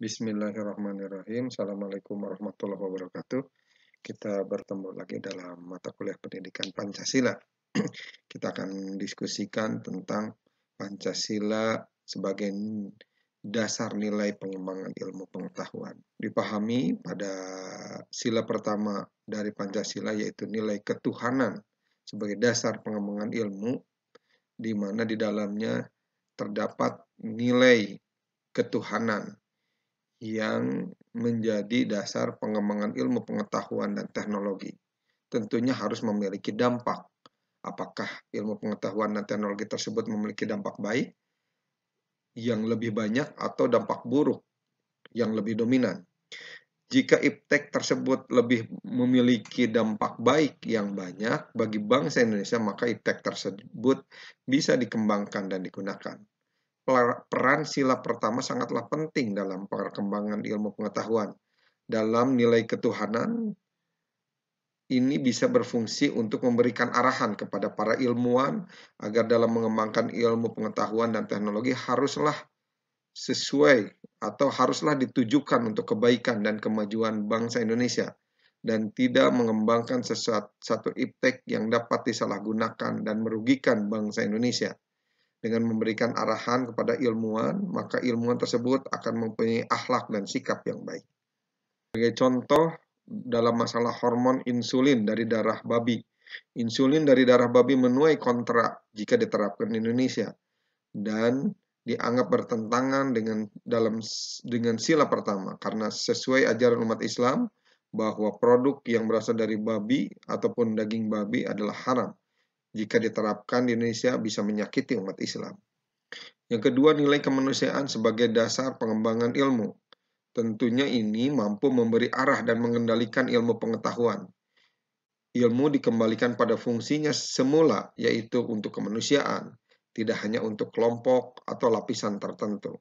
Bismillahirrahmanirrahim. Assalamualaikum warahmatullahi wabarakatuh. Kita bertemu lagi dalam mata kuliah pendidikan Pancasila. Kita akan diskusikan tentang Pancasila sebagai dasar nilai pengembangan ilmu pengetahuan. Dipahami pada sila pertama dari Pancasila yaitu nilai ketuhanan sebagai dasar pengembangan ilmu, di mana di dalamnya terdapat nilai ketuhanan yang menjadi dasar pengembangan ilmu pengetahuan dan teknologi. Tentunya harus memiliki dampak. Apakah ilmu pengetahuan dan teknologi tersebut memiliki dampak baik yang lebih banyak atau dampak buruk yang lebih dominan? Jika iptek tersebut lebih memiliki dampak baik yang banyak bagi bangsa Indonesia, maka iptek tersebut bisa dikembangkan dan digunakan. Peran sila pertama sangatlah penting dalam perkembangan ilmu pengetahuan. Dalam nilai ketuhanan, ini bisa berfungsi untuk memberikan arahan kepada para ilmuwan agar dalam mengembangkan ilmu pengetahuan dan teknologi haruslah sesuai atau haruslah ditujukan untuk kebaikan dan kemajuan bangsa Indonesia dan tidak mengembangkan satu iptek yang dapat disalahgunakan dan merugikan bangsa Indonesia. Dengan memberikan arahan kepada ilmuwan, maka ilmuwan tersebut akan mempunyai akhlak dan sikap yang baik. Sebagai contoh, dalam masalah hormon insulin dari darah babi. Insulin dari darah babi menuai kontra jika diterapkan di Indonesia dan dianggap bertentangan dengan sila pertama karena sesuai ajaran umat Islam bahwa produk yang berasal dari babi ataupun daging babi adalah haram. Jika diterapkan di Indonesia bisa menyakiti umat Islam. Yang kedua, nilai kemanusiaan sebagai dasar pengembangan ilmu. Tentunya ini mampu memberi arah dan mengendalikan ilmu pengetahuan. Ilmu dikembalikan pada fungsinya semula, yaitu untuk kemanusiaan, tidak hanya untuk kelompok atau lapisan tertentu.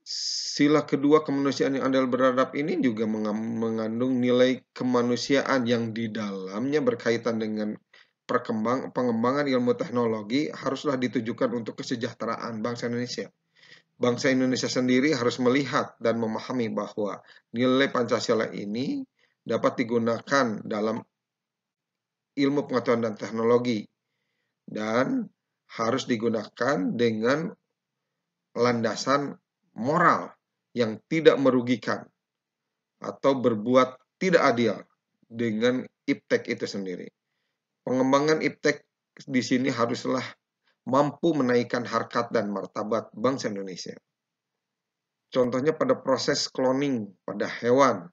Sila kedua kemanusiaan yang adil beradab ini juga mengandung nilai kemanusiaan yang di dalamnya berkaitan dengan pengembangan ilmu teknologi haruslah ditujukan untuk kesejahteraan bangsa Indonesia. Bangsa Indonesia sendiri harus melihat dan memahami bahwa nilai Pancasila ini dapat digunakan dalam ilmu pengetahuan dan teknologi dan harus digunakan dengan landasan moral yang tidak merugikan atau berbuat tidak adil dengan iptek itu sendiri. Pengembangan iptek di sini haruslah mampu menaikkan harkat dan martabat bangsa Indonesia. Contohnya pada proses cloning pada hewan.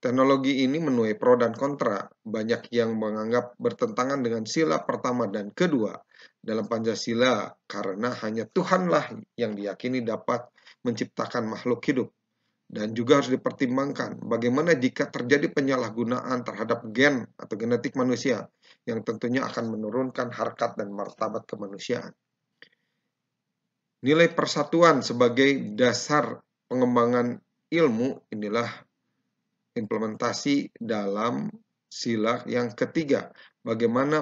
Teknologi ini menuai pro dan kontra. Banyak yang menganggap bertentangan dengan sila pertama dan kedua dalam Pancasila karena hanya Tuhanlah yang diyakini dapat menciptakan makhluk hidup. Dan juga harus dipertimbangkan bagaimana jika terjadi penyalahgunaan terhadap gen atau genetik manusia yang tentunya akan menurunkan harkat dan martabat kemanusiaan. Nilai persatuan sebagai dasar pengembangan ilmu inilah implementasi dalam sila yang ketiga. Bagaimana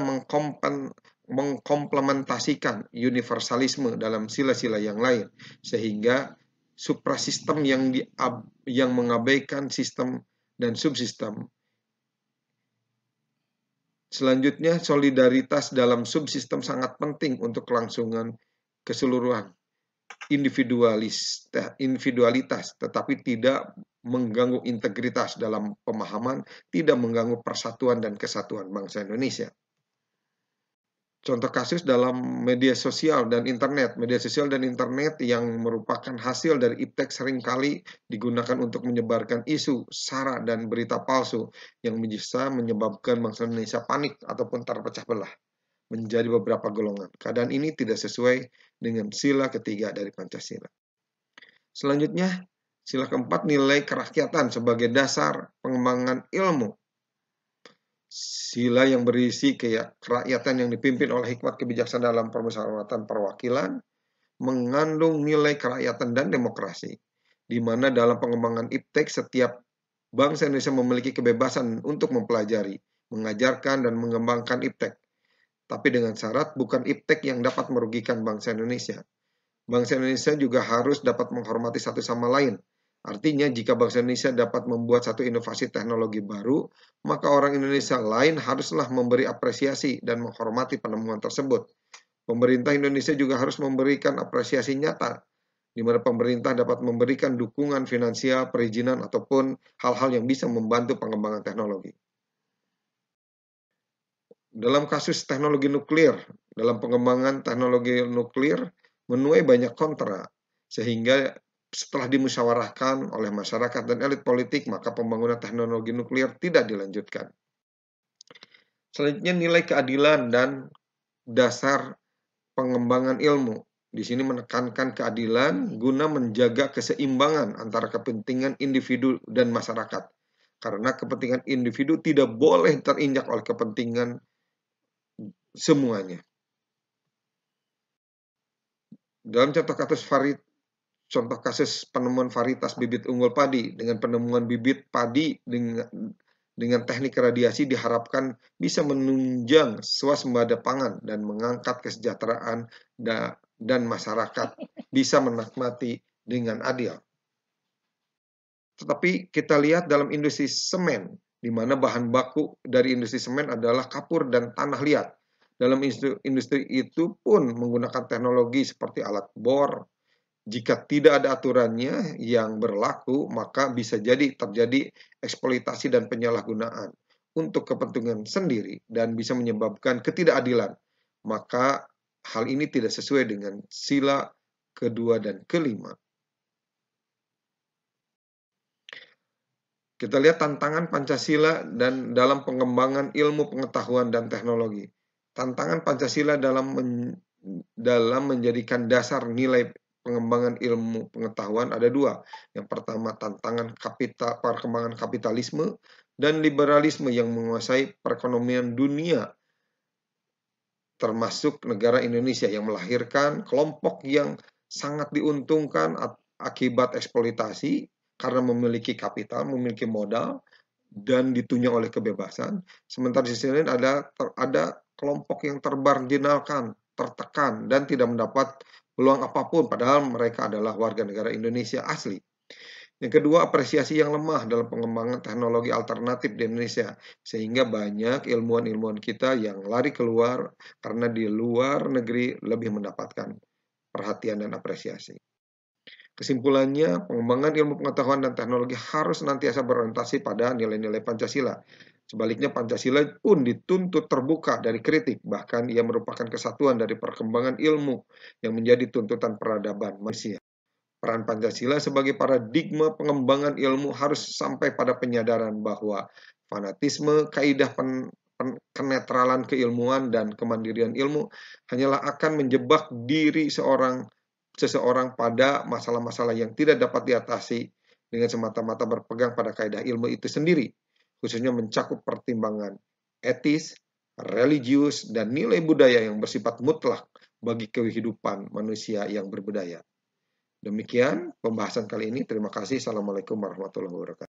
mengkomplementasikan universalisme dalam sila-sila yang lain sehingga suprasistem yang mengabaikan sistem dan subsistem. Selanjutnya, solidaritas dalam subsistem sangat penting untuk kelangsungan keseluruhan individualitas, tetapi tidak mengganggu integritas dalam pemahaman, tidak mengganggu persatuan dan kesatuan bangsa Indonesia. Contoh kasus dalam media sosial dan internet. Media sosial dan internet yang merupakan hasil dari iptek seringkali digunakan untuk menyebarkan isu, sara, dan berita palsu yang bisa menyebabkan bangsa Indonesia panik ataupun terpecah belah menjadi beberapa golongan. Keadaan ini tidak sesuai dengan sila ketiga dari Pancasila. Selanjutnya, sila keempat, nilai kerakyatan sebagai dasar pengembangan ilmu. Sila yang berisi kerakyatan yang dipimpin oleh hikmat kebijaksanaan dalam permusyawaratan perwakilan mengandung nilai kerakyatan dan demokrasi, di mana dalam pengembangan iptek setiap bangsa Indonesia memiliki kebebasan untuk mempelajari, mengajarkan, dan mengembangkan iptek. Tapi dengan syarat bukan iptek yang dapat merugikan bangsa Indonesia. Bangsa Indonesia juga harus dapat menghormati satu sama lain. Artinya, jika bangsa Indonesia dapat membuat satu inovasi teknologi baru, maka orang Indonesia lain haruslah memberi apresiasi dan menghormati penemuan tersebut. Pemerintah Indonesia juga harus memberikan apresiasi nyata, di mana pemerintah dapat memberikan dukungan finansial, perizinan, ataupun hal-hal yang bisa membantu pengembangan teknologi. Dalam kasus teknologi nuklir, dalam pengembangan teknologi nuklir, menuai banyak kontra, sehingga setelah dimusyawarahkan oleh masyarakat dan elit politik, maka pembangunan teknologi nuklir tidak dilanjutkan. Selanjutnya, nilai keadilan dan dasar pengembangan ilmu. Di sini menekankan keadilan guna menjaga keseimbangan antara kepentingan individu dan masyarakat. Karena kepentingan individu tidak boleh terinjak oleh kepentingan semuanya. Dalam contoh kasus penemuan varietas bibit unggul padi, dengan penemuan bibit padi dengan teknik radiasi diharapkan bisa menunjang swasembada pangan dan mengangkat kesejahteraan dan masyarakat bisa menikmati dengan adil. Tetapi kita lihat dalam industri semen, di mana bahan baku dari industri semen adalah kapur dan tanah liat. Dalam industri itu pun menggunakan teknologi seperti alat bor. Jika tidak ada aturannya yang berlaku, maka bisa jadi terjadi eksploitasi dan penyalahgunaan untuk kepentingan sendiri dan bisa menyebabkan ketidakadilan. Maka hal ini tidak sesuai dengan sila kedua dan kelima. Kita lihat tantangan Pancasila dan dalam pengembangan ilmu pengetahuan dan teknologi. Tantangan Pancasila dalam menjadikan dasar nilai pengembangan ilmu pengetahuan ada dua. Yang pertama, tantangan perkembangan kapitalisme dan liberalisme yang menguasai perekonomian dunia, termasuk negara Indonesia yang melahirkan kelompok yang sangat diuntungkan akibat eksploitasi karena memiliki kapital, memiliki modal, dan ditunjang oleh kebebasan. Sementara di sisi lain ada kelompok yang termarginalkan, tertekan, dan tidak mendapat peluang apapun, padahal mereka adalah warga negara Indonesia asli. Yang kedua, apresiasi yang lemah dalam pengembangan teknologi alternatif di Indonesia, sehingga banyak ilmuwan-ilmuwan kita yang lari keluar karena di luar negeri lebih mendapatkan perhatian dan apresiasi. Kesimpulannya, pengembangan ilmu pengetahuan dan teknologi harus senantiasa berorientasi pada nilai-nilai Pancasila. Sebaliknya, Pancasila pun dituntut terbuka dari kritik, bahkan ia merupakan kesatuan dari perkembangan ilmu yang menjadi tuntutan peradaban manusia. Peran Pancasila sebagai paradigma pengembangan ilmu harus sampai pada penyadaran bahwa fanatisme, kaidah kenetralan keilmuan, dan kemandirian ilmu hanyalah akan menjebak diri seseorang pada masalah-masalah yang tidak dapat diatasi dengan semata-mata berpegang pada kaidah ilmu itu sendiri, khususnya mencakup pertimbangan etis, religius, dan nilai budaya yang bersifat mutlak bagi kehidupan manusia yang berbudaya. Demikian pembahasan kali ini. Terima kasih. Assalamualaikum warahmatullahi wabarakatuh.